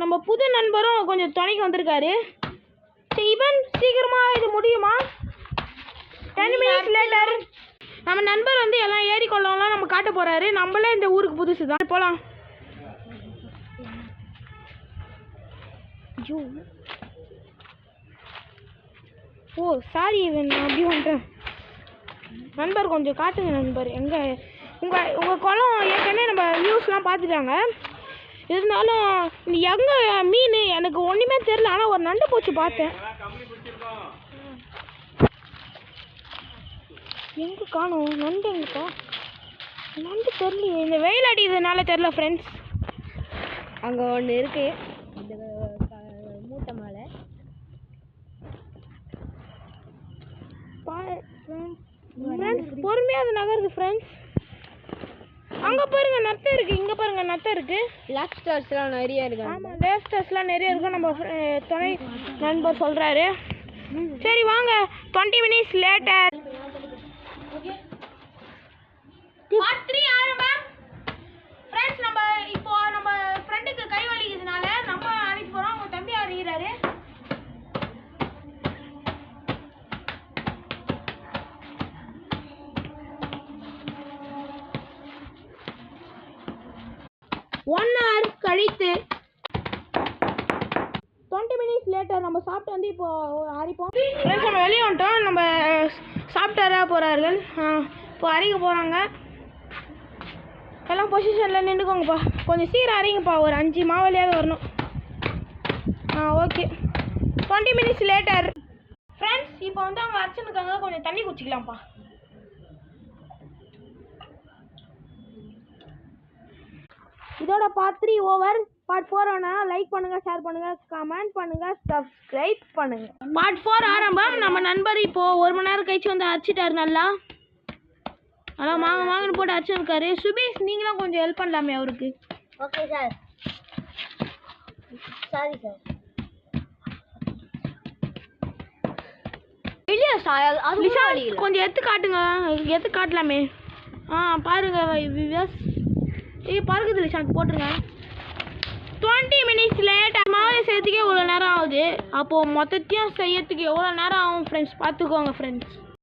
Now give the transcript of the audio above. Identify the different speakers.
Speaker 1: நம்ம புது நண்பரும் கொஞ்சம் துணைக்கு வந்திருக்காரு. இவன் சீக்கிரமா இது முடியுமா? 10 minutes later நம்ம நண்பர் வந்து எல்லாம் ஏறி கொள்ளலாம் நம்ம காட்ட போறாரு. நம்மளே இந்த ஊருக்கு புதுசு தான். போலாம். ஓ சாரி, இவன் அப்படி வந்துட்டேன். நண்பர் கொஞ்சம் காட்டுங்க நண்பர். உங்கள் குளம் ஏற்கனவே நம்ம நியூஸ்லாம் பார்த்துட்டாங்க. இருந்தாலும் எங்கே மீன் எனக்கு ஒன்றுமே தெரியல. ஆனால் ஒரு நண்டு பூச்சி பார்த்தேன். எங்கே காணும் நண்டு? எங்கப்பா நண்டு தெரியலையே. இந்த வெயில் அடிக்கிறதுனால தெரியல ஃப்ரெண்ட்ஸ்.
Speaker 2: அங்கே ஒன்று இருக்கு, இந்த மூட்டை மேலே.
Speaker 1: பொறுமையாக அது நகருது ஃப்ரெண்ட்ஸ். அங்கே பாருங்க நத்தை இருக்கு, இங்கே பாருங்க நத்தை இருக்கு.
Speaker 2: லாப்ஸ்டர்ஸ்லாம் நிறைய இருக்கு.
Speaker 1: ஆமாம், லாப்ஸ்டர்ஸ்லாம் நிறைய இருக்கு. நம்ம துணை நண்பர் சொல்கிறாரு. சரி வாங்க. 20 minutes later Part 3 ஆரம்பம். ஃப்ரெண்ட்ஸ் நம்ம இப்போ நம்ம ஃப்ரெண்டுக்கு கை வலிக்கிறதுனால நம்ம அழைக்க போகிறோம். அவங்க தம்பி அறிகிறாரு. ஒன் hour கழித்து 20 minutes later நம்ம சாப்பிட்டு வந்து இப்போ அரைப்போம். ஃப்ரெண்ட்ஸ் நம்ம வெளியே வந்துட்டோம். நம்ம சாப்பிட்டாரா போகிறார்கள். இப்போ அரைக்க போகிறாங்க. எல்லாம் பொசிஷனில் நின்றுக்கோங்கப்பா. கொஞ்சம் சீக்கிரம் அரைங்கப்பா. ஒரு 5 மாவலியாவது வரணும். ஓகே. 20 minutes later ஃப்ரெண்ட்ஸ் இப்போ வந்து அவங்க அரைச்சுருக்காங்க. கொஞ்சம் தண்ணி குடிச்சிக்கலாம்ப்பா. இதோட பார்ட் 3 ஓவர். பார்ட் 4 வேணா லைக் பண்ணுங்க, ஷேர் பண்ணுங்க, கமெண்ட் பண்ணுங்க, சப்ஸ்கிரைப் பண்ணுங்க. பார்ட் 4 ஆரம்பம். நம்ம நண்பர் இப்போ 1 மணி நேரம் கழிச்சு வந்து அரைச்சிட்டாரு. நல்லா அதான் வாங்கன்னு போட்டு அரைச்சிருக்காரு. சுபீஷ் நீங்களும் கொஞ்சம் ஹெல்ப் பண்ணலாமே அவருக்கு.
Speaker 2: Okay sir. Sorry sir. இல்லையா சார், அது
Speaker 1: கொஞ்சம் எடுத்து காட்டுங்க. எடுத்து காட்டலாமே. பாருங்க வியூவர்ஸ். பறக்குது லிஷாந்த், போட்டுருங்க. 20 minutes லேட். மாலை செய்யறதுக்கே இவ்வளோ நேரம் ஆகுது. அப்போது மொத்தத்தையும் செய்யறதுக்கு எவ்வளோ நேரம் ஆகும் ஃப்ரெண்ட்ஸ் பார்த்துக்கோங்க ஃப்ரெண்ட்ஸ்.